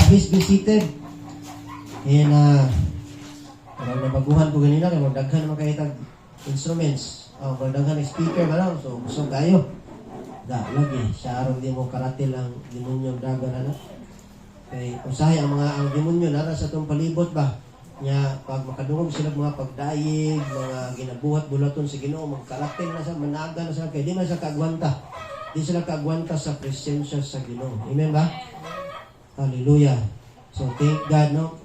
please be seated. And parang nabaguhan ko ganina kaya magdaghan naman kayo tag instruments. Magdaghan ng speaker ba lang. So gusto kayo. Lagi, siya araw di mo karatil ang demonyong dagan ano. Kaya usahay ang demonyo nara sa itong palibot ba. Nya pag makadungog sila mga pagdayig, mga ginabuhat bulaton sa Ginoo, magkaratil na sa managa na sila kaya di man sa kagwanta. Di sila kagwanta sa presensya sa Ginoo. Amen ba? Hallelujah. So thank God, no?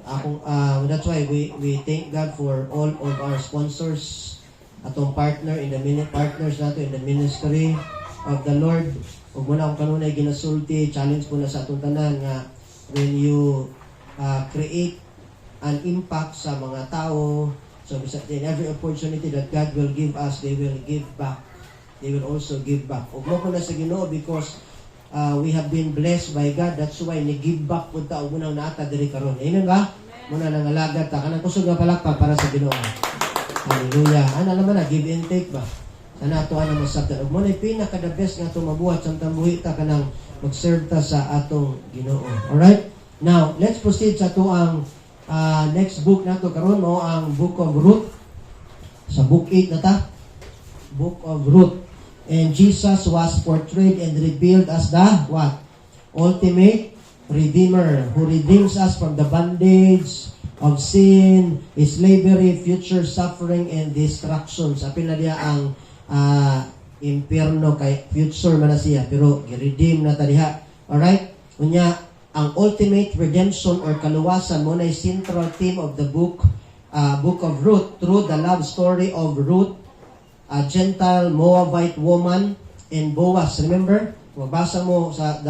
That's why we thank God for all of our sponsors, atong partner in the partners nato in the ministry of the Lord. Ug muna akong kanunay ginasulti, challenge ko na sa atong tanan nga when you create an impact sa mga tao, so in every opportunity that God will give us, they will give back. They will also give back. Ug mo ko na sa Ginoo because we have been blessed by God. That's why ni-give back po ta o munang naata diri karon. Amen ba? Muna nangalagad ta. Kanang kusog nga palakpak para sa Ginoo. Hallelujah. Ano naman na, give and take ba? Sana ato ana masabtan. Ug mo na pinaka the best nga ato mabuhat samtang buhi ta kanang mag-serve ta sa atong Ginoo. Alright? Now, let's proceed sa ato ang next book nato karon mo ang Book of Ruth. Sa book 8 na ta. Book of Ruth. And Jesus was portrayed and revealed as the what? Ultimate Redeemer who redeems us from the bondage of sin, slavery, future suffering, and destruction. Sabi na diya ang impierno kay future man na siya pero i-redeem na ta diha. Alright? Unya, ang ultimate redemption or kaluwasan mo na central theme of the book of Ruth through the love story of Ruth, a Gentile Moabite woman, and Boaz. Remember? Mabasa mo sa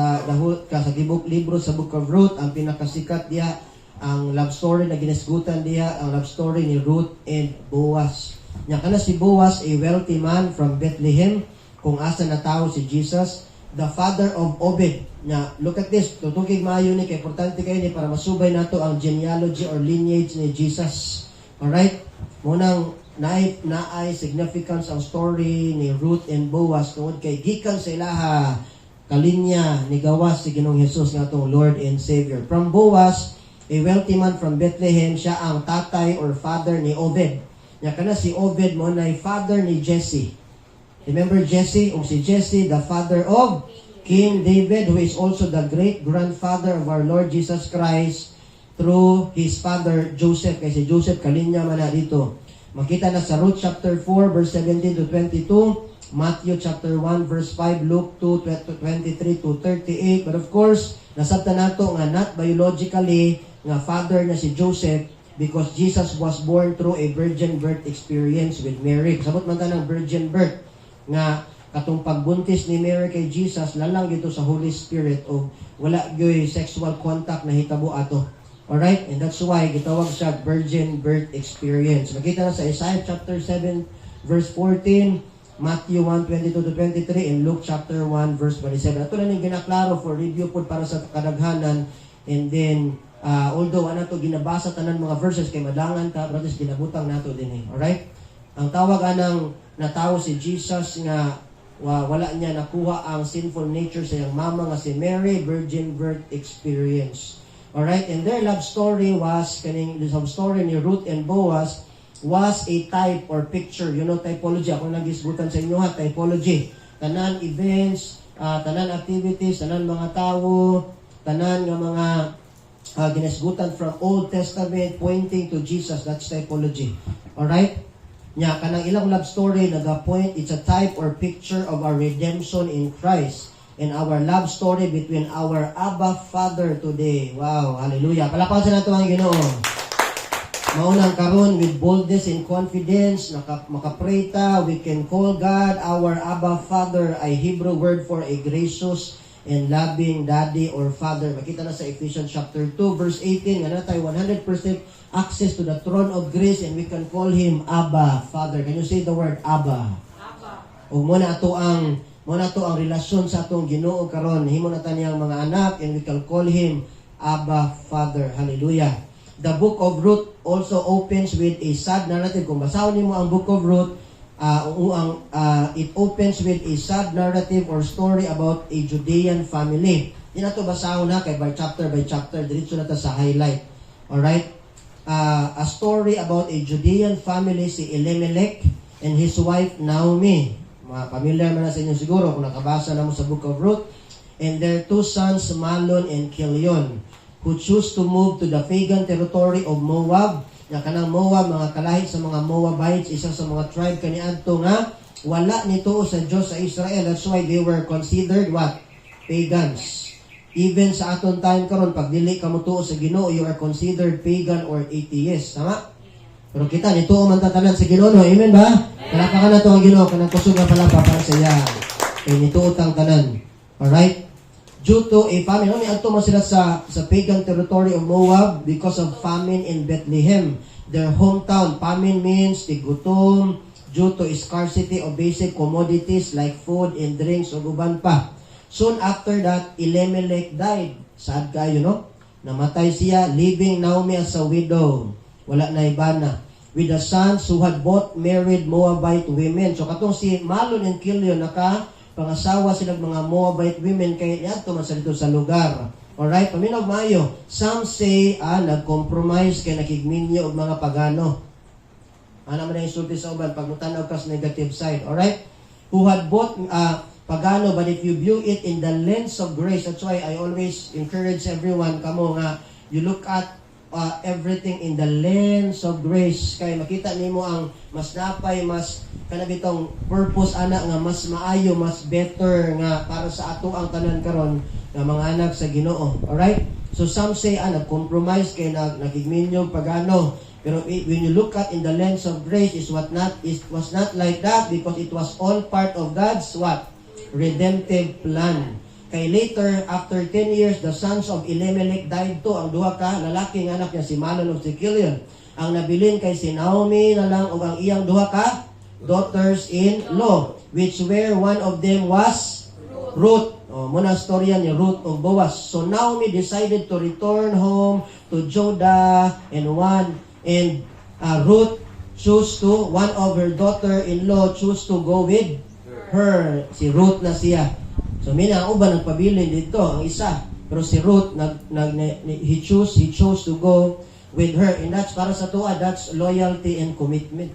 libro sa Book of Ruth, ang pinakasikat diya, ang love story na ginisgutan diya, ang love story ni Ruth and Boaz. Nya kana si Boaz, a wealthy man from Bethlehem, kung asa na tao si Jesus, the father of Obed. Nya, look at this, tutugig maayo ni, kay importante kayo ni para masubay nato ang genealogy or lineage ni Jesus. Alright? Munang naay significance ang story ni Ruth and Boaz tungod kay gikan sa ilaha kalinya ni gawas si Ginoong Hesus nga atong Lord and Savior. From Boaz, a wealthy man from Bethlehem, siya ang tatay or father ni Obed. Nya kana si Obed mo na father ni Jesse. Remember Jesse? Si Jesse, the father of King David, who is also the great grandfather of our Lord Jesus Christ through his father Joseph. Kay si Joseph kalinya man na dito. Makita na sa Ruth chapter 4 verse 17 to 22, Matthew chapter 1 verse 5, Luke 2 23 to 38. But of course, nasabtan nato nga not biologically nga father na si Joseph because Jesus was born through a virgin birth experience with Mary. Sabot man ta ng virgin birth nga katong pagbuntis ni Mary kay Jesus lalang dito sa Holy Spirit o wala gyoy sexual contact na hitabo ato. Alright? And that's why gitawag siya virgin birth experience. Makita na sa Isaiah chapter 7 verse 14, Matthew 1:22 to 23, and Luke chapter 1 verse 27. Ato na ning ginaklaro for review po para sa kadaghanan. And then, although ano to ginabasa tanan mga verses kay madangan ta, brothers, ginabutang nato din eh. Alright? Ang tawag anang natao si Jesus nga wala niya nakuha ang sinful nature sa iyang mama nga si Mary, virgin birth experience. Alright, and their love story was, kaning love story ni Ruth and Boaz was a type or picture. You know, typology. Ako nag-isbutan sa inyo ha, typology. Tanan events, tanan activities, tanan mga tao, tanan nga mga ginisgutan from Old Testament pointing to Jesus. That's typology. Alright? Nya, kanang ilang love story, nag-point, it's a type or picture of our redemption in Christ. And our love story between our Abba Father today. Wow, hallelujah. Palakpakan sa nato ang Ginoo. Maunang karon with boldness and confidence, makapray ta, we can call God our Abba Father, a Hebrew word for a gracious and loving daddy or father. Makita na sa Ephesians chapter 2 verse 18, nga na tayo 100% access to the throne of grace and we can call Him Abba Father. Can you say the word Abba? Abba. O muna ito ang relasyon sa atong Ginoo karon. Himo na taniyang mga anak and we can call Him Abba Father. Hallelujah. The book of Ruth also opens with a sad narrative. Kung basahon nimo ang book of Ruth, it opens with a sad narrative or story about a Judean family. Di na to basahon na kay by chapter, diretso na ta sa highlight. Alright? A story about a Judean family, si Elimelech and his wife Naomi. Mga familiar man na sa inyo siguro kung nakabasa na mo sa Book of Ruth. And their two sons, Mahlon and Chilion, who choose to move to the pagan territory of Moab. Na kanang Moab, mga kalahit sa mga Moabites, isa sa mga tribe kaniadto nga wala nito sa Diyos sa Israel. That's why they were considered what? Pagans. Even sa aton time karon, pag dili ka mo tuo sa Ginoo, you are considered pagan or atheist. Tama? Pero kita, nituo man tatanan sa Ginoo. No? Amen ba? Palapakan na ito ang Ginoo. Kanang kusog na palapa para sa iya. Kaya nituo tang tanan. Alright? Due to a famine. May ato man sila sa pagan territory of Moab because of famine in Bethlehem. Their hometown. Famine means tigutom, due to scarcity of basic commodities like food and drinks o uban pa. Soon after that, Elimelech died. Sad kayo, no? Namatay siya, leaving Naomi as a widow. Wala na ibana. With the sons who had both married Moabite women. So katong si Mahlon and Chilion, pangasawa silang mga Moabite women, kaya niadto man sa dito sa lugar. Alright, paminaw maayo. Some say, nag-compromise kay nakigminyo og mga pagano. Ano man na insulti sa uban, pag mutanaw ka sa negative side. Alright? Who had both pagano, but if you view it in the lens of grace, that's why I always encourage everyone, kamo nga, you look at everything in the lens of grace. Kaya makita nimo ang mas napay, mas kanabitong purpose ana nga mas maayo, mas better nga para sa ato ang tanan karon nga mga anak sa Ginoo. Alright? So some say, nag-compromise kay nagigminyo pagano. Pero when you look at in the lens of grace, it was not like that because it was all part of God's what? Redemptive plan. Kay later, after 10 years, the sons of Elimelech died too. Ang duha ka, lalaking anak niya, si Mahlon ug si Chilion. Ang nabilin kay si Naomi na lang ug ang iyang duha ka daughters-in-law, which where one of them was Ruth. Muna storya ni Ruth ug Boaz. So Naomi decided to return home to Judah and Ruth one of her daughter-in-law chose to go with her. Si Ruth na siya. So mina ang uban nagpabilin dito, ang isa. Pero si Ruth he chose to go with her. And that's para sa tuwa, that's loyalty and commitment.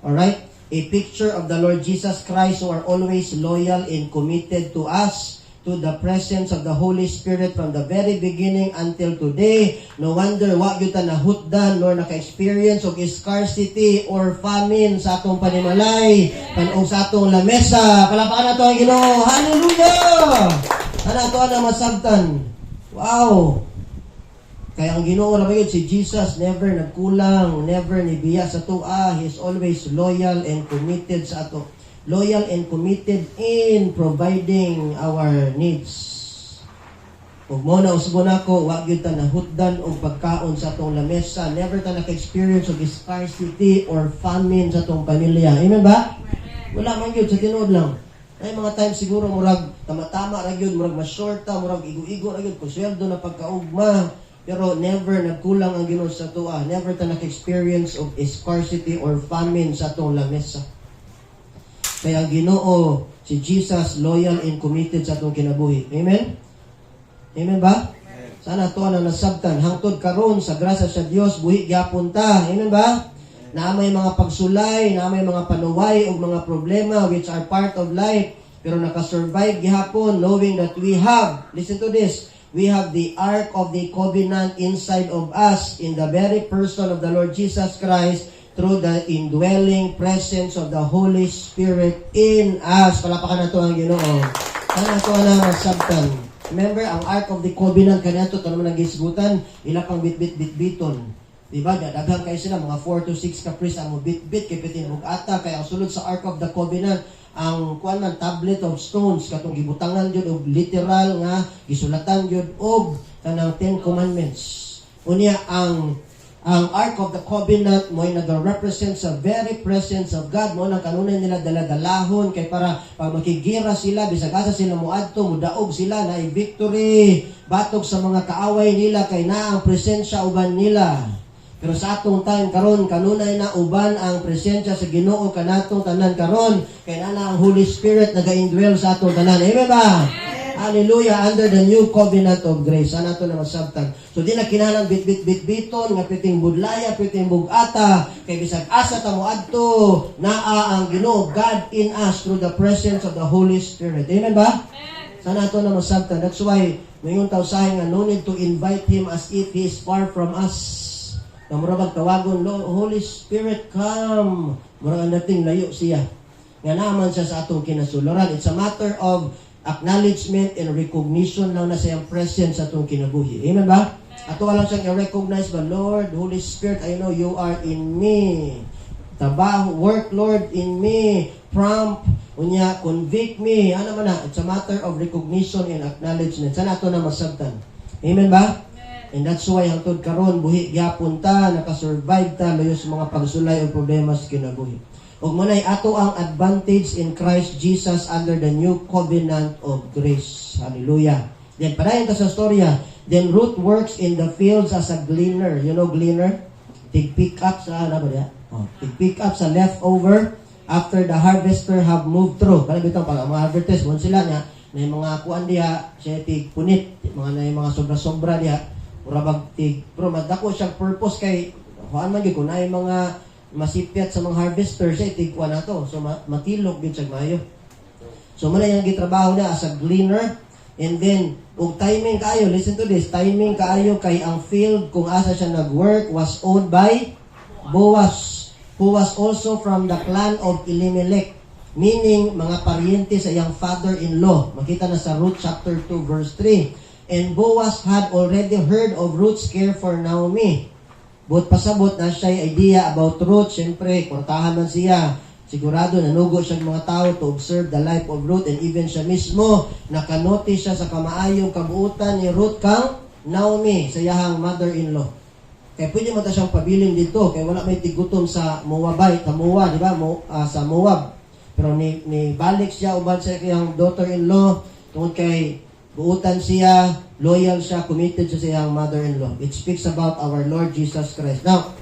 Alright? A picture of the Lord Jesus Christ who are always loyal and committed to us, to the presence of the Holy Spirit from the very beginning until today. No wonder wa gyud ta nahutdan nor naka-experience og scarcity or famine sa atong panimalay, kanong sa atong lamesa. Palapakan nato ang Ginoo. Hallelujah! Ana to ana masabtan. Wow! Kaya ang Ginoo ra gyud si Jesus never nagkulang, never nibiya sa tuwa. He's always loyal and committed sa ato. Loyal and committed in providing our needs. Ug mo na usbo nako, wa gyud ta nahutdan og pagkaon sa atong lamesa. Never ta naka-experience og scarcity or famine sa atong pamilya. Amen ba? Wala man gyud sa tinuod lang. Ay mga times siguro murag tama-tama ra gyud, murag ma-short ta, murag igo-igo ra gyud kung sweldo na pagkaugma. Pero never nagkulang ang Ginoo sa tuwa. Never ta naka-experience of scarcity or famine sa atong lamesa. Kaya Ginoo, si Jesus, loyal and committed sa atong kinabuhi. Amen? Amen ba? Amen. Sana ito na nasabtan. Hangtod karon sa grasya sa Dios, buhi gyapon ta. Amen ba? Na may mga pagsulay, na may mga panuway o mga problema which are part of life. Pero nakasurvive gihapon knowing that we have, listen to this, we have the Ark of the Covenant inside of us in the very person of the Lord Jesus Christ, through the indwelling presence of the Holy Spirit in us. Palapakan na ito ang Ginoo. Sana ito na masabtan. Remember, ang Ark of the Covenant, kanina ito naman nagisgutan, ila pang bit-bit-bit-biton. Diba? Daghang kayo sila, mga 4 to 6 ka priest ang bit-bit, kay pitin ata, kaya ang sulod sa Ark of the Covenant, ang kuan man tablet of stones, katong gibutangan yun, og literal nga, gisulatan yun, og kanang 10 Commandments. Unya, ang Ark of the Covenant mo ay nag-represent sa very presence of God mo nang kanunay nila daladalahon kay para pag makigira sila bisag asa sila muadto mudaog sila na victory batog sa mga kaaway nila kay na ang presensya uban nila. Pero sa atong time karon kanunay na uban ang presensya sa Ginoo kanatong tanan karon kay na ang Holy Spirit naga-indwell sa atong tanan. Amen ba? Hallelujah, under the new covenant of grace. Ano ito na masabtan? So di na kinahanglan bit-bit-bit-biton, nga piting budlaya, piting bugata, kay bisag asa ta mo adto, naa ang Ginoo, God in us through the presence of the Holy Spirit. Amen ba? Sana ito na masabtan. That's why, ngayon tawsahin nga, no need to invite Him as if He is far from us. Murabag tawagon, Holy Spirit, come. Murabag nating layo siya. Nga naman siya sa atong kinasuluran. It's a matter of acknowledgement and recognition lang na siyang presence sa atong kinabuhi. Amen ba? Ato lang siyang i-recognize ba, Lord, Holy Spirit, I know you are in me. Trabaho, work, Lord, in me. Prompt, unya, convict me. Ano man na? It's a matter of recognition and acknowledgement. Sana ato na masabtan. Amen ba? And that's why hangtod karon buhi gyapon ta, nakasurvive ta layo sa mga pagsulay o problema sa kinabuhi. Ug manay ato ang advantage in Christ Jesus under the new covenant of grace. Hallelujah. Then padayon ta sa storya. Then Ruth works in the fields as a gleaner. You know gleaner? Pick up sa ano ba diya? Pick up sa leftover after the harvester have moved through. Kaya bitong pag mga harvesters mo sila niya, na mga kuan diya, siya tig punit, mga sobra-sobra diya. Urabag tig pero madako siyang purpose kay kuan man gyud kun ay mga masipyat sa mga harvester siya itigkuan nato. So matilok gyud siya maayo. So man yang gitrabaho niya as a gleaner. And then ug timing kaayo, listen to this, timing kaayo kay ang field kung asa siya nagwork was owned by Boaz, who was also from the clan of Elimelech, meaning mga paryente sa iyang father-in-law. Makita na sa Ruth chapter 2 verse 3. And Boaz had already heard of Ruth's care for Naomi. But pasabot na siya idea about Ruth. Siyempre, kortahan man siya. Sigurado, nanugo siya ng mga tao to observe the life of Ruth. And even siya mismo, nakanotice siya sa kamaayong kabuutan ni Ruth kang Naomi, sa iyahang mother-in-law. Kaya pwede mo ta siyang pabiling dito. Kaya wala may tigutom sa Moabite, di ba? Sa Moab. Pero ni balik siya, uban sa iyang daughter-in-law, tungkol kay buutan siya, loyal siya, committed siya sa iyang mother-in-law. It speaks about our Lord Jesus Christ. Now,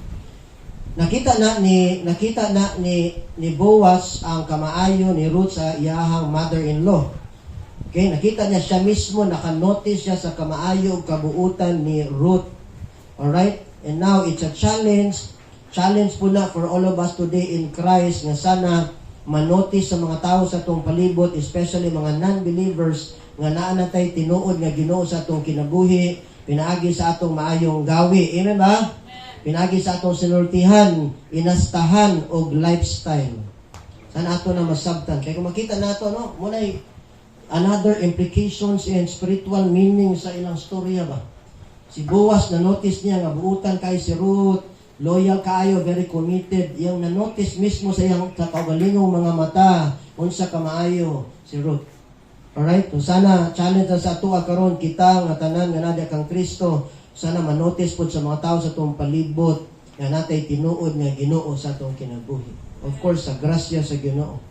nakita na ni Boaz ang kamaayo ni Ruth sa iyahang mother-in-law. Okay, nakita niya siya mismo, nakanotice siya sa kamaayo ug kabuutan ni Ruth. Alright? And now it's a challenge po na for all of us today in Christ nga sana manotice sa mga tao sa atong palibot, especially mga non-believers nga naa na tay tinuod nga Ginoo sa atong kinabuhi, pinaagi sa atong maayong gawi. Amen ba? Pinaagi sa atong sinultihan, inastahan og lifestyle. Sana ato na masabtan. Kaya kung makita nato no, munay another implications and spiritual meaning sa ilang storya ba. Si Boaz na notice niya nga buutan kay si Ruth, loyal kaayo, very committed. Yung na-notice mismo sa iyang kaugalingong mga mata, unsa ka maayo si Ruth. Alright? So sana challenge sa ato karon kita nga tanan nga nadia kang Kristo, sana manotice pod sa mga tao sa atong palibot nga natay tinuod nga Ginoo sa atong kinabuhi. Of course, sa grasya sa Ginoo.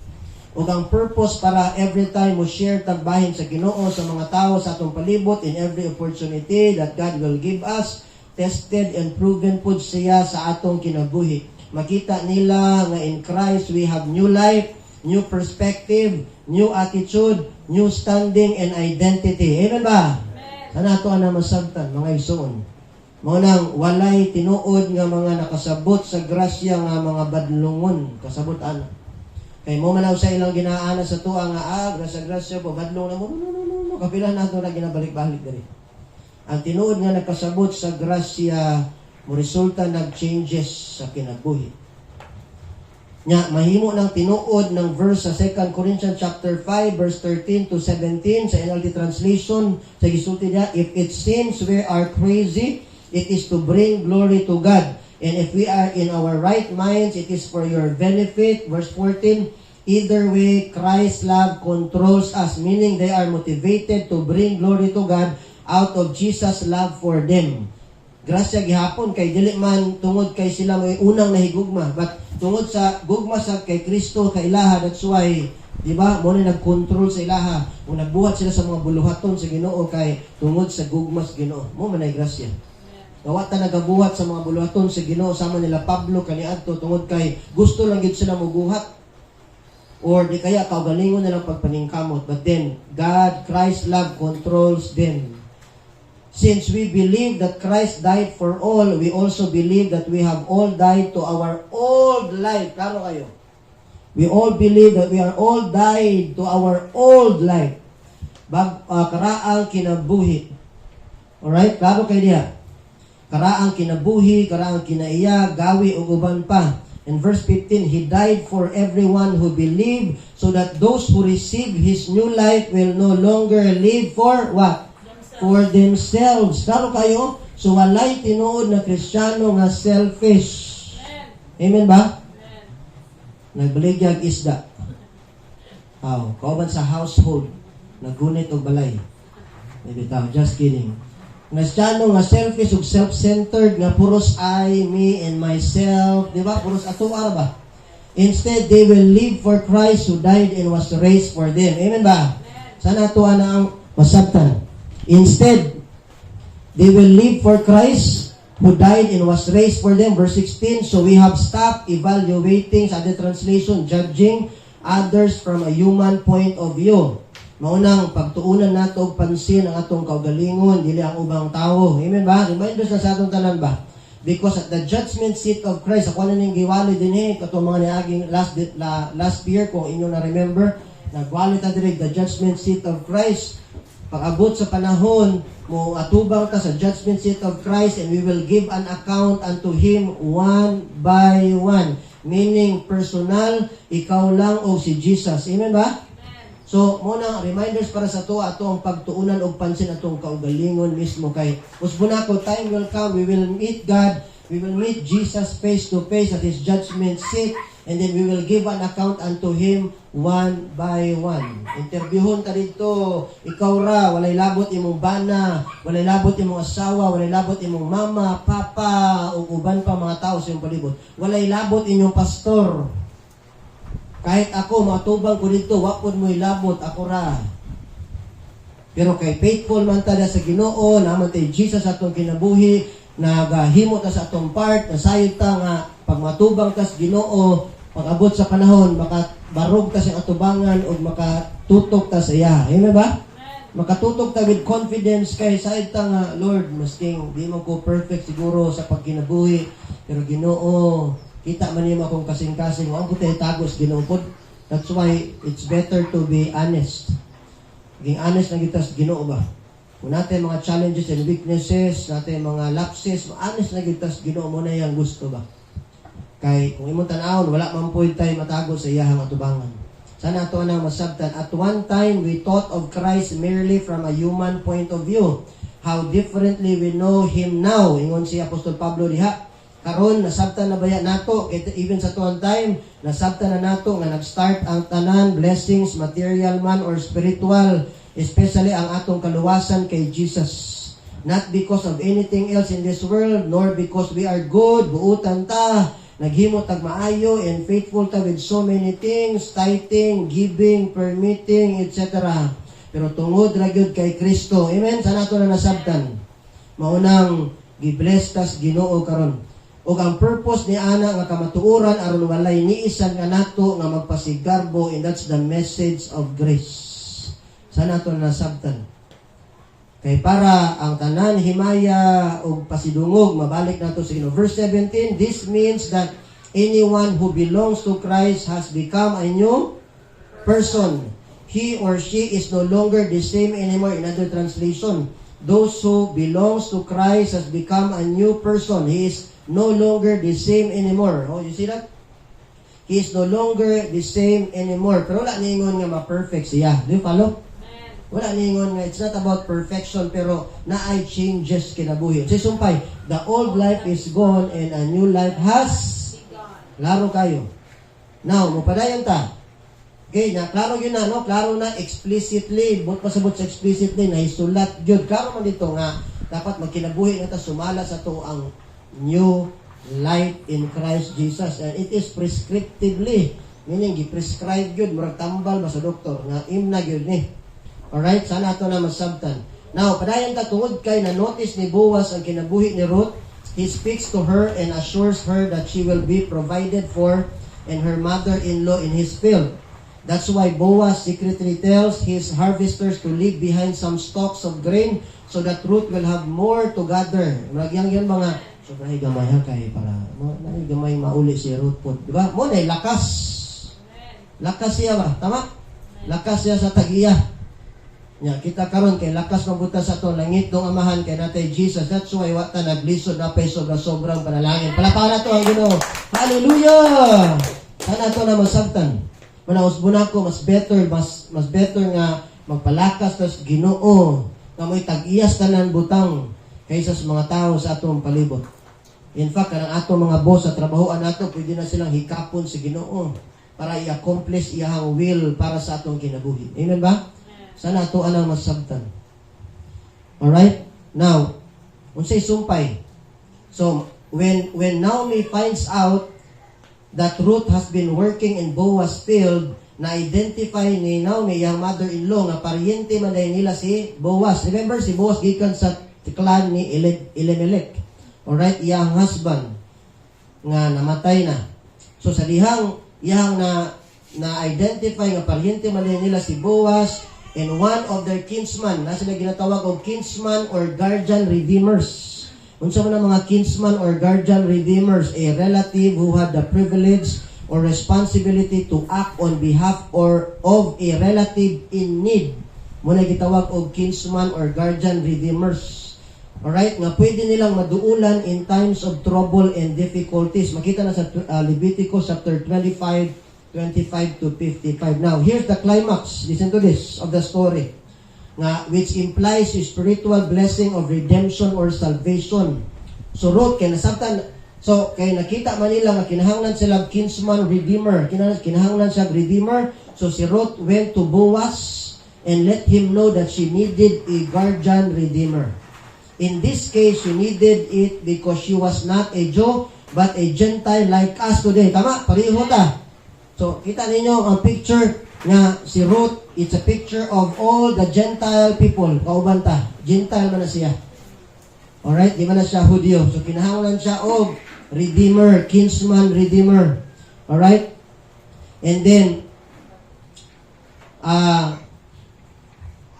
Ug ang purpose para every time mo share tagbahin sa Ginoo sa mga tao sa atong palibot in every opportunity that God will give us, tested and proven po siya sa atong kinabuhi. Makita nila nga in Christ we have new life, new perspective, new attitude, new standing and identity. Amen ba? Sana ito na masabtan, mga igsoon. Mga nang walay tinuod nga mga nakasabot sa grasya nga mga badlungon. Kasabot ana. Kay mo manaw sa ilang ginaana sa tuwa nga, grasya po, badlong na mo, no. Kapilan nato na ginabalik-balik diri. Ang tinuod nga nagkasabot sa grasya, mo resulta nag-changes sa kinabuhi. Nya mahimo ng tinuod ng verse sa 2 Corinthians chapter 5 verse 13 to 17 sa NLT translation, sa gisulti niya, if it seems we are crazy, it is to bring glory to God. And if we are in our right minds, it is for your benefit. Verse 14, either way, Christ's love controls us, meaning they are motivated to bring glory to God out of Jesus' love for them. Grasya gihapon kay dili man tungod kay sila may unang nahigugma, but tungod sa gugma sa kay Kristo kay ilaha, that's why di ba mo ni nagkontrol sa ilaha, o nagbuhat sila sa mga buluhaton sa Ginoo kay tungod sa gugma sa Ginoo. Mo man ay grasya. Nawa ta nagabuhat sa mga buluhaton sa Ginoo sama nila Pablo kaniadto tungod kay gusto lang gid sila moguhat. or di kaya kaugalingon nilang pagpaningkamot. But then, God, Christ's love controls them. Since we believe that Christ died for all, we also believe that we have all died to our old life. Klaro kayo? We all believe that we are all died to our old life. Karaang kinabuhi. Alright? Klaro kayo diya? Karaang kinabuhi, karaang kinaiya, gawi o uban pa. In verse 15, He died for everyone who believe, so that those who receive His new life will no longer live for what? For themselves. Klaro kayo? So walay tinuod na Kristiyano nga selfish. Amen ba? Nagbaligyag isda. Kauban sa household, nagunit og balay. Maybe just kidding. Kristiyano nga selfish ug self-centered nga puros I, me, and myself. Di ba? Puros atuar ba? Instead, they will live for Christ who died and was raised for them. Amen ba? Sana atuwa na ang masabtan. Instead, they will live for Christ who died and was raised for them. Verse 16, so we have stopped evaluating, sa other translation, judging others from a human point of view. Maunang pagtuunan nato og pansin ang atong kaugalingon, dili ang ubang tawo. Amen ba? Reminders na sa atong tanan ba? Because at the judgment seat of Christ, ako na ning giwali din katong mga niaging last year, kung inyo na remember, nagwali ta diri the judgment seat of Christ. Pag-abot sa panahon, mo atubang ta sa judgment seat of Christ, and we will give an account unto Him one by one. Meaning, personal, ikaw lang o si Jesus. Amen ba? So, muna, reminders para sa to, ato ang pagtuunan o pansin atong kaugalingon mismo kay usbuna ko, time will come, we will meet God, we will meet Jesus face to face at His judgment seat, and then we will give an account unto Him one by one. Interviewon ta dito, ikaw ra, walay labot imong bana, walay labot imong asawa, walay labot imong mama, papa, o uban pa mga tao sa iyong palibot. Walay labot inyong pastor. Kahit ako, matubang ko dito, wapod mo ilabot, ako ra. Pero kay faithful man tada sa Ginoo, naman tayo Jesus atong kinabuhi, nagahimo ta sa atong part, nasayod ta nga, pag matubang ta sa Ginoo, pag-abot sa panahon, makabarog ta sa atubangan o makatutok ta sa iya. Amen ba? Makatutok ta with confidence kay sayod ta nga, Lord, masking di mo ko perfect siguro sa pagkinabuhi, pero Ginoo, kita man niyo akong kasing-kasing, ang putay tagos Ginoo pod. That's why it's better to be honest. Maging honest na kita sa Ginoo ba? Kung natin mga challenges and weaknesses, natin mga lapses, honest na kita sa Ginoo mo na yung gusto ba? Kay kung imong tan-awon, wala man po tayo matago sa iyahang atubangan. Sana ito na masabtan. At one time, we thought of Christ merely from a human point of view. How differently we know Him now. Ingon si Apostol Pablo diha. Karon nasabtan na baya nato, even sa tuwan time, nasabtan na nato nga nag-start ang tanan, blessings, material man or spiritual, especially ang atong kaluwasan kay Jesus. Not because of anything else in this world, nor because we are good, buutan ta, naghimo tag maayo and faithful ta with so many things, tithing, giving, permitting, etc. Pero tungod ra gyud kay Kristo. Amen. Sa nato na nasabtan. Maunang gibless tas Ginoo karon. O ang purpose ni ana nga kamatuoran aron walay niisan nga nato nga magpasigarbo, and that's the message of grace. Sa nato na nasabtan. Kay para ang tanan himaya o pasidungog, mabalik nato sa Ginoo. Verse 17, this means that anyone who belongs to Christ has become a new person. He or she is no longer the same anymore. In other translation, those who belongs to Christ has become a new person. He is no longer the same anymore. Oh, you see that? He is no longer the same anymore. Pero wala ningon nga ma-perfect siya. Do you follow? Wala ningon nga, it's not about perfection, pero naay changes kinabuhi. So, sumpay, the old life is gone and a new life has klaro kayo. Now, mupadayon ta. Okay, na klaro yun na, no? Klaro na explicitly, but pasabot sa explicitly, na isulat yun. Klaro man dito nga, dapat magkinabuhi nga ta, sumala sa to ang new life in Christ Jesus. And it is prescriptively, meaning, gi-prescribe yun, murag tambal ba sa doktor, nga imnag yun ni. Alright, sana ito na masabtan. Now, padayon ta tungod kay na notice ni Boaz ang kinabuhi ni Ruth. He speaks to her and assures her that she will be provided for and her mother-in-law in his field. That's why Boaz secretly tells his harvesters to leave behind some stalks of grain so that Ruth will have more to gather. Magyang yan mga sobrang gamay ha kay para gamay mauli si Ruth po. Diba? Mo na lakas. Lakas siya ba? Tama? Lakas siya sa tag-iya. Nya kita karon kay lakas mabuta sa to langit dong amahan kay natay Jesus. That's why wata naglisod na pay sobra-sobrang panalangin. Palakpakan nato ang Ginoo. Hallelujah. Sana to na masabtan. Manaos bunako mas better nga magpalakas tas Ginoo nga mo'y tag-iyas tanan butang kaysa sa mga tao sa atong palibot. In fact, kanang atong mga boss sa trabahoan nato pwede na silang hikapon sa Ginoo para i-accomplish iyang will para sa atong kinabuhi. Amen ba? Sana ato anang masabtan. Alright? Now, unsay sumpay. So, when Naomi finds out that Ruth has been working in Boaz's field, na-identify ni Naomi, yung mother-in-law, na paryente man dahil nila si Boaz. Remember, si Boaz gikan sa clan ni Elimelech. Alright? Iyang husband nga namatay na. So, sa dihang iyang na-identify nga paryente man dahil nila si Boaz, and one of their kinsman, nasa na ginatawag og kinsman or guardian redeemers. Unsa man ang mga kinsman or guardian redeemers, a relative who had the privilege or responsibility to act on behalf or of a relative in need. Muna gitawag og kinsman or guardian redeemers. Alright, nga pwede nilang maduulan in times of trouble and difficulties. Makita na sa Leviticus chapter 25 to 55. Now, here's the climax. Listen to this of the story. Which implies a spiritual blessing of redemption or salvation. So, Ruth, kay nasabtan, so, kay nakita man nila nga kinahanglan sila kinsman redeemer. Kinahanglan siya redeemer. So, si Ruth went to Boaz and let him know that she needed a guardian redeemer. In this case, she needed it because she was not a Jew, but a Gentile like us today. Tama? Pareho ta. So, kita ninyo ang picture nga si Ruth, it's a picture of all the Gentile people. Kauban ta. Gentile man na siya. Alright? Di man na siya Hudyo. So, kinahanglan siya og Redeemer, kinsman Redeemer. Alright? And then,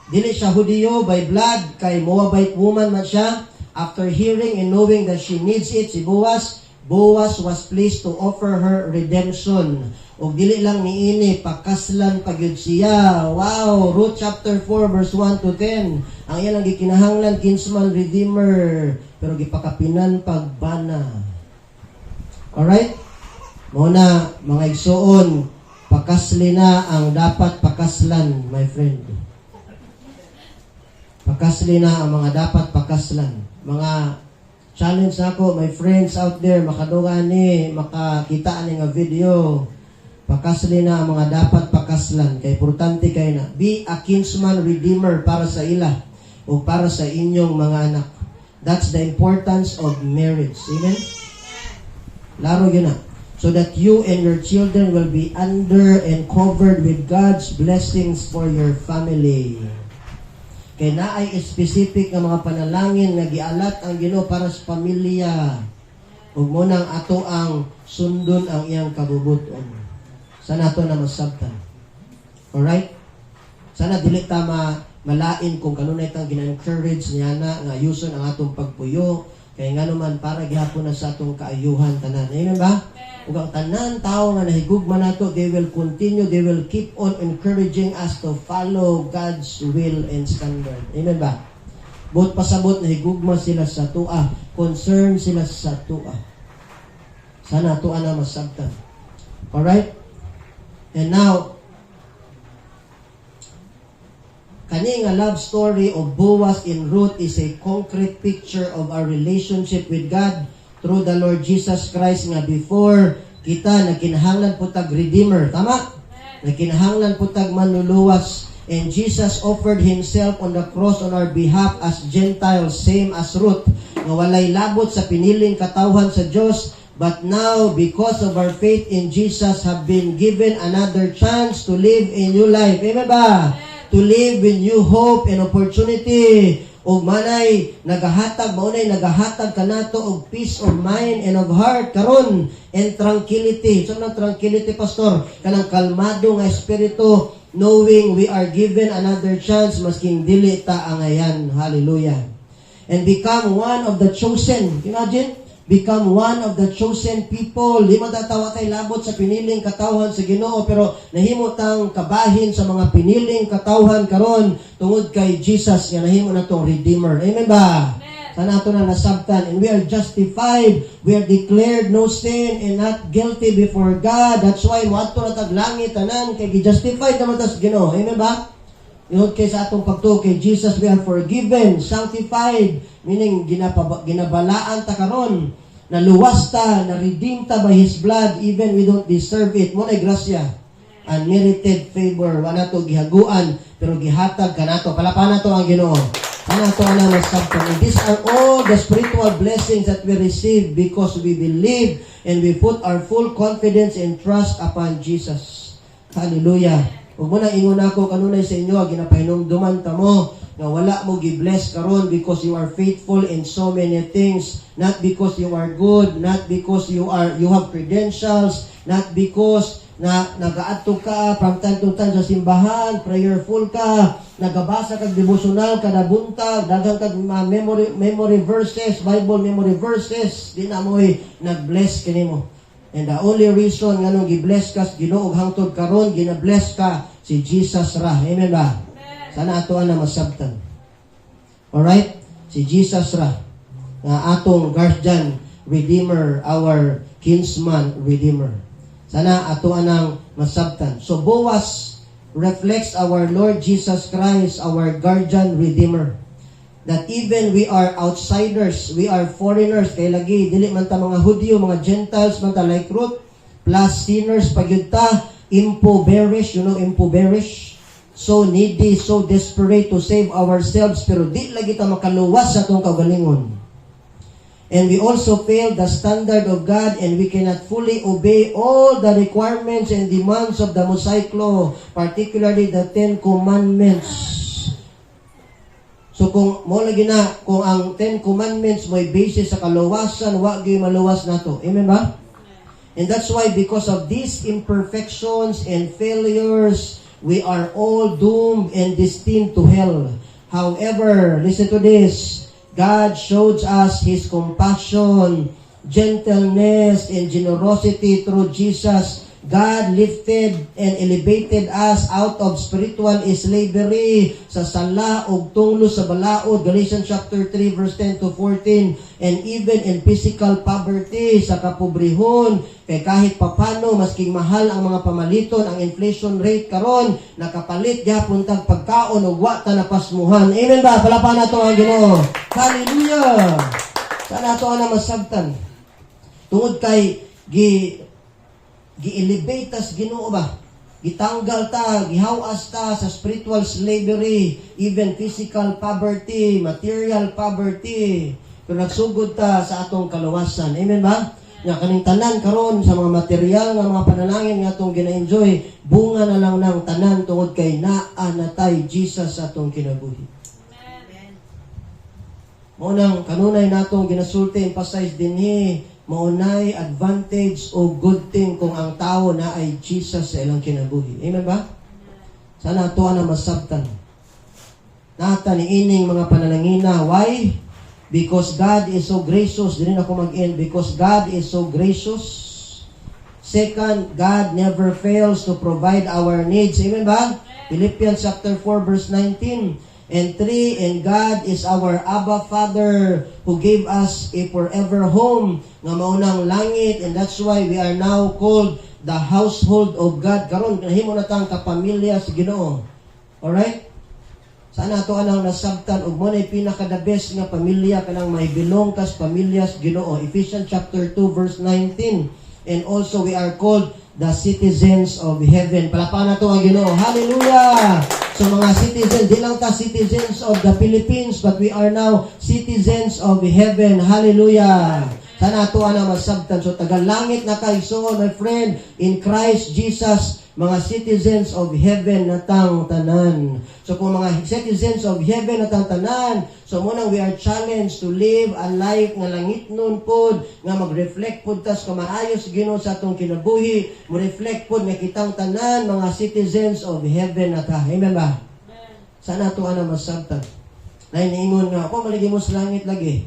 dili siya Hudyo by blood, kay Moabite woman man siya. After hearing and knowing that she needs it, si Boaz was pleased to offer her redemption. O dili lang niini, pakaslan pagyud siya. Wow! Ruth chapter 4 verse 1 to 10. Ang iyan ang gikinahanglan, kinsman redeemer. Pero gipakapinan pagbana. Alright? Muna, mga igsoon, pakasli na ang dapat pakaslan, my friend. Pakasli na ang mga dapat pakaslan. Mga challenge ako, my friends out there, makaduga ni, makakita ni nga video. Pakasli na ang mga dapat pakaslan. Kaya importante kayo na. Be a kinsman redeemer para sa ila o para sa inyong mga anak. That's the importance of marriage. Amen? Laro yun na. So that you and your children will be under and covered with God's blessings for your family. Kaya naay specific nga mga panalangin nga gialat ang Ginoo para sa pamilya. Ug mo nang ato ang sundon ang iyang kabubuton. Sana ito na masabtan. Alright? Sana dili ta malain kung kanunay tang gina-encourage niya na nga yuson ang atong pagpuyo. Kaya nga naman para gihapon na sa atong kaayuhan tanan. Amen ba? Ug ang tanan tao nga nahigugma nato, they will continue, they will keep on encouraging us to follow God's will and standard. Amen ba? Bot pasabot nahigugma sila sa tua, concern sila sa tua. Sana tua na masabtan. Alright? And now, kani nga love story of Boaz and Ruth is a concrete picture of our relationship with God through the Lord Jesus Christ nga before kita nagkinahanglan po tag Redeemer. Tama? Nagkinahanglan po tag manluluwas. And Jesus offered Himself on the cross on our behalf as Gentiles, same as Ruth. Nga walay labot sa piniling katawhan sa Diyos. But now, because of our faith in Jesus, have been given another chance to live a new life. Amen ba? To live with new hope and opportunity. ug manay nagahatag maunay nagahatag kanato og peace of mind and of heart karon and tranquility. So nang tranquility pastor kanang kalmado nga espiritu knowing we are given another chance masking dili ta angayan. Hallelujah. And become one of the chosen. Imagine, become one of the chosen people. Di matatawa kay labot sa piniling katawhan sa Ginoo pero nahimo tang kabahin sa mga piniling katawhan karon tungod kay Jesus nga nahimo natong Redeemer. Amen ba? Sana ato na nasabtan. And we are justified. We are declared no sin and not guilty before God. That's why mo ato na taglangit tanan kay gi-justified naman tas Ginoo. Amen ba? Yun kay sa atong pagtuo kay Jesus, we are forgiven, sanctified, meaning ginabalaan ta karon, naluwas ta, na-redeem ta by His blood, even we don't deserve it. Mo na grasya, unmerited favor, wala to gihaguan, pero gihatag kanato. Palapan nato ang Ginoo. Kanato na nasabtan. And these are all the spiritual blessings that we receive because we believe and we put our full confidence and trust upon Jesus. Hallelujah. Huwag mo na ingon ako kanunay sa inyo, ginapahinumduman ta mo, nga wala mo gi-bless karon because you are faithful in so many things, not because you are good, not because you have credentials, not because na nagaadto ka from time to time sa simbahan, prayerful ka, nagabasa kag devotional kada buntag, daghang kag memory verses, Bible memory verses, di na mo'y nag-bless kanimo. And the only reason nga nung gi-bless ka Ginoo hangtod karon gina-bless ka si Jesus ra. Amen ba? Sana ato na masabtan. Alright? Si Jesus ra nga atong guardian redeemer, our kinsman redeemer. Sana ato nang masabtan. So Boaz reflects our Lord Jesus Christ, our guardian redeemer. That even we are outsiders, we are foreigners, kay lagi, dili man ta mga Hudyo, mga Gentiles, man ta like Ruth, plus sinners, pagyud ta, impoverished, you know, impoverished, so needy, so desperate to save ourselves, pero di lagi ta makaluwas sa itong kaugalingon. And we also fail the standard of God and we cannot fully obey all the requirements and demands of the Mosaic Law, particularly the 10 Commandments. So kung mo lagi na, kung ang 10 Commandments may basis sa kaluwasan, wa gyud maluwas nato. Amen ba? And that's why because of these imperfections and failures, we are all doomed and destined to hell. However, listen to this. God showed us His compassion, gentleness, and generosity through Jesus. God lifted and elevated us out of spiritual slavery sa sala ug tunglo sa balaod, Galatians chapter 3 verse 10 to 14, and even in physical poverty sa kapobrehon, kay kahit papano masking mahal ang mga pamaliton, ang inflation rate karon nakapalit gyapon tag pagkaon ug wa ta napasmuhan. Amen ba? Palapan nato ang Ginoo. Hallelujah. Sana ato na masabtan tungod kay gi-elevate tas Ginoo ba? Gitanggal ta, gihawas ta sa spiritual slavery, even physical poverty, material poverty. Pero nagsugod ta sa atong kaluwasan. Amen ba? Nga kaning tanan karon sa mga material nga mga panalangin nga atong gina-enjoy, bunga na lang ng tanan tungod kay naa natay Jesus sa atong kinabuhi. Amen. Mo nang kanunay natong ginasulti emphasize dinhi maunay advantage o good thing kung ang tao na ay Jesus sa ilang kinabuhi. Amen ba? Sana ito na masabtan. Nata ni ining mga panalangina. Why? Because God is so gracious. Dili na ako mag-end. Because God is so gracious. Second, God never fails to provide our needs. Amen ba? Philippians chapter 4 verse 19. And 3, and God is our Abba Father who gave us a forever home nga maunang langit, and that's why we are now called the household of God. Karon nahimo na tang kapamilya sa Ginoo. Alright? Sana ato anang nasabtan ug mo na pinaka the best nga pamilya kanang may belong kas pamilya sa Ginoo. Ephesians chapter 2 verse 19. And also we are called the citizens of heaven. Palapan nato ang Ginoo. Hallelujah! So mga citizens, di lang ta citizens of the Philippines, but we are now citizens of heaven. Hallelujah! Sana ato ana masabtan. So tagalangit na kay so, my friend, in Christ Jesus, mga citizens of heaven na tang tanan. So kung mga citizens of heaven na tang tanan, so munang we are challenged to live a life nga langit nun pod, nga mag-reflect pod tas kamaayos Ginoo sa atong kinabuhi, mo-reflect pod nga kitang tanan mga citizens of heaven na ta. Amen ba? Sana ato ana masabtan. Nay niingon nga, ako maligi mo sa langit lagi.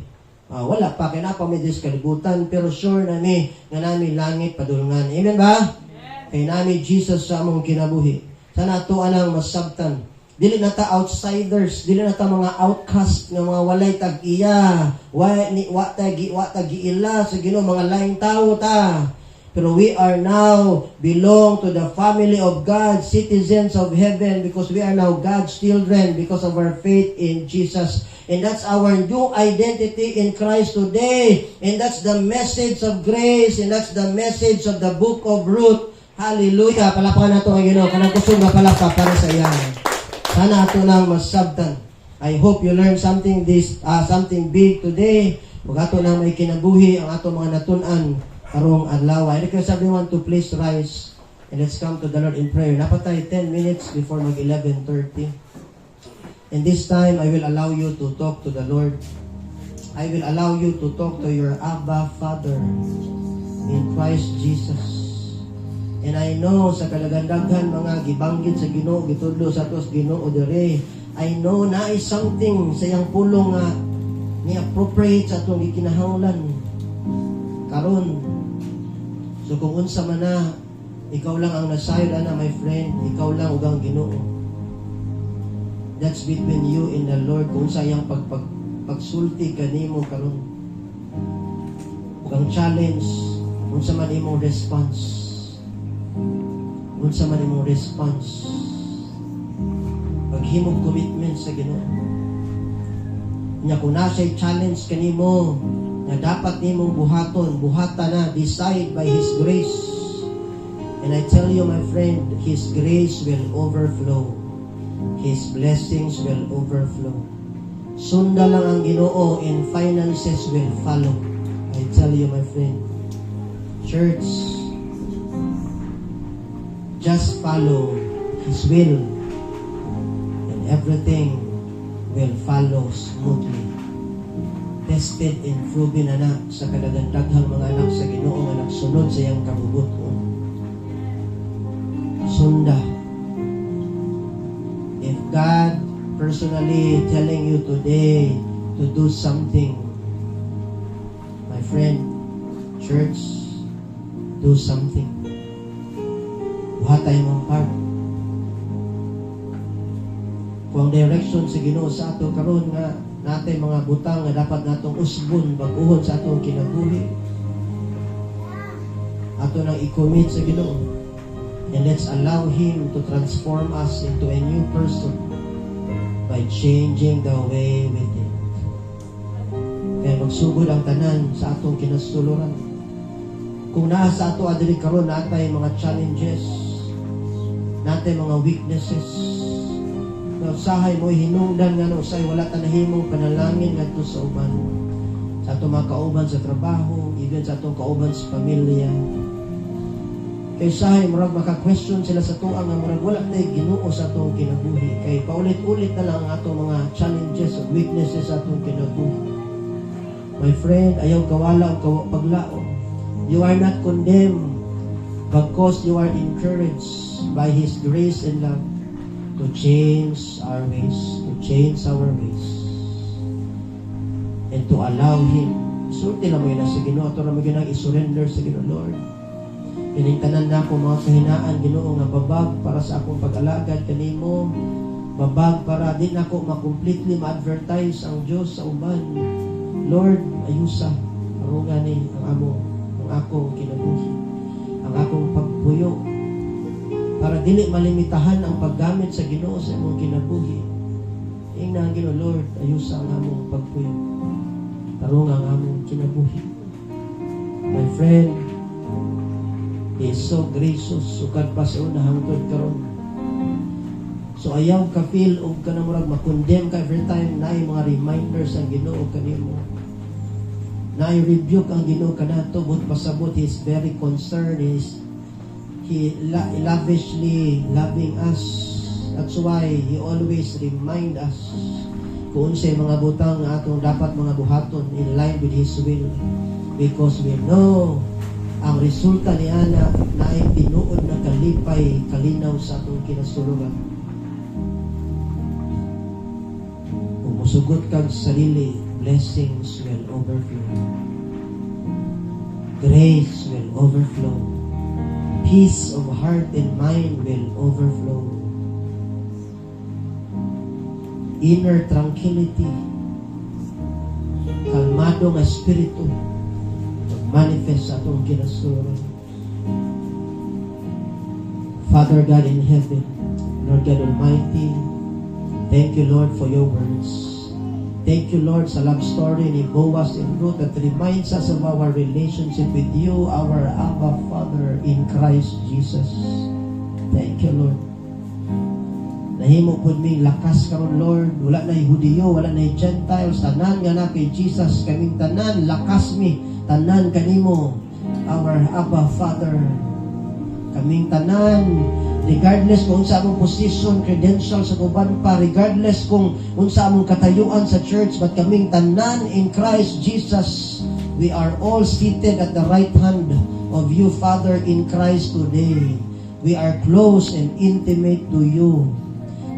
Wala pa, kaya na pa may diskalibutan, pero sure na nga namin langit padulungan. Amen ba? Kaya namin Jesus sa among kinabuhi. Sana ito anang masabtan. Dili na ta outsiders, dili na ta mga outcast, nga mga walay tag-iya, wa tag-iila sa Ginoo, mga laing tao ta. Pero we are now belong to the family of God, citizens of heaven, because we are now God's children because of our faith in Jesus. And that's our new identity in Christ today. And that's the message of grace. And that's the message of the book of Ruth. Hallelujah. Palapakan nato ang Ginoo. Kanang kusog na palapa para sa iyan. Sana ato nang masabtan. I hope you learned something big today. Kung ato nang may kinabuhi ang ato mga natun-an karong adlaw. I request everyone to please rise and let's come to the Lord in prayer. Napatay 10 minutes before mag 11:30. And this time, I will allow you to talk to the Lord. I will allow you to talk to your Abba Father in Christ Jesus. And I know sa kalagandaghan mga gibanggit sa Ginoo, gitudlo sa atos Ginoo dire, I know na is something sa iyang pulong nga ni appropriate sa atong gikinahanglan karon. So kung unsa man na, ikaw lang ang nasayod ana, my friend, ikaw lang ug ang Ginoo. That's between you and the Lord. Kung sayang pagsulti kanimo karon. Ug ang challenge, unsa man imong response. Unsa man imong response. Paghimog commitment sa Ginoo. Nya kung nasa'y challenge kanimo na dapat nimong buhata na, decide by His grace. And I tell you, my friend, His grace will overflow. His blessings will overflow. Sunda lang ang Ginoo and finances will follow. I tell you, my friend. Church, just follow His will and everything will follow smoothly. Tested and proven na sa kadagandaghang mga anak sa Ginoo nga nagsunod sa iyang kabubuton. Sunda. If God personally telling you today to do something, my friend, church, do something. Buhatay mong part. Kung ang direction sa Ginoo sa ato karon nga natin mga butang nga dapat natong usbon baguhon sa atong kinabuhi, ato nang i-commit sa Ginoo. And let's allow Him to transform us into a new person by changing the way we think. Kaya magsugod ang tanan sa atong kinasuluran. Kung naa sa ato adiri karon natay mga challenges, natay mga weaknesses, na usahay mo hinungdan nga no usay wala ta nahimong panalangin ngadto sa uban. Sa atong mga kauban sa trabaho, even sa atong kauban sa pamilya. Kay sahay murag maka-question sila sa tuang nga murag wala tay Ginoo sa atong kinabuhi. Kay paulit-ulit na lang ang atong mga challenges at weaknesses sa atong kinabuhi. My friend, ayaw kawala o paglaom. You are not condemned because you are encouraged by His grace and love to change our ways, and to allow Him. Isulti lang mo yun sa Ginoo. Ito na mo yun i-surrender sa Ginoo, Lord. Piningtanan na ako mga kahinaan, Ginoo, nga babag para sa akong pag-alagad kanimo. Babag para din ako ma-completely ma-advertise ang Diyos sa uban. Lord, ayusa, arungan ni ang akong kinabuhi, ang akong pagpuyo, para dili malimitahan ang paggamit sa Ginoo sa imong kinabuhi. Ingnan Ginoo, Lord, ayusa ang among pagpuyo, arungan ang among kinabuhi. My friend, He is so gracious, sukad pa sa una hangtod karon. So ayaw ka feel og ka na murag makondem ka every time na mga reminders ang Ginoo kanimo. na i-rebuke ang Ginoo kanato, but pasabot, He is very concerned. He lavishly loving us. That's why He always remind us kung unsay mga butang nga atong dapat mga buhaton in line with His will. Because we know ang resulta ni Ana na ay tinuod na kalipay, kalinaw sa atong kinasulugan. Kung musugot kag sarili, blessings will overflow. Grace will overflow. Peace of heart and mind will overflow. Inner tranquility, kalmado nga espiritu, manifest sa atong kinasuluran. Father God in heaven, Lord God Almighty, thank you, Lord, for your words. Thank you, Lord, sa love story ni Boaz and Ruth that reminds us of our relationship with you, our Abba Father in Christ Jesus. Thank you, Lord. Nahimo po mi lakas karon, Lord. Wala na Hudiyo, wala na Gentiles, tanan nga na kay Jesus, kaming tanan, lakas mi, tanan kanimo, our Abba Father. Kaming tanan, regardless kung unsa among position, credentials sa uban pa, regardless kung unsa among katayuan sa church, but kaming tanan in Christ Jesus, we are all seated at the right hand of you, Father, in Christ today. We are close and intimate to you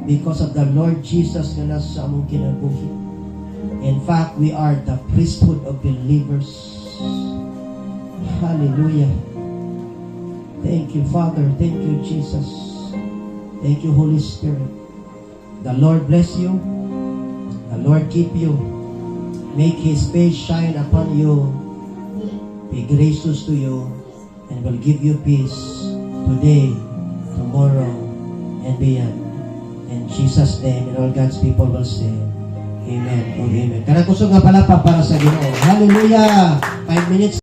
because of the Lord Jesus nga nasa among kinabuhi. In fact, we are the priesthood of believers. Hallelujah. Thank you, Father. Thank you, Jesus. Thank you, Holy Spirit. The Lord bless you. The Lord keep you. Make His face shine upon you. Be gracious to you and will give you peace today, tomorrow, and beyond. In Jesus' name, and all God's people will say, Amen or Amen. Kanang kusog nga palapa para sa Ginoo. Hallelujah! 5 minutes.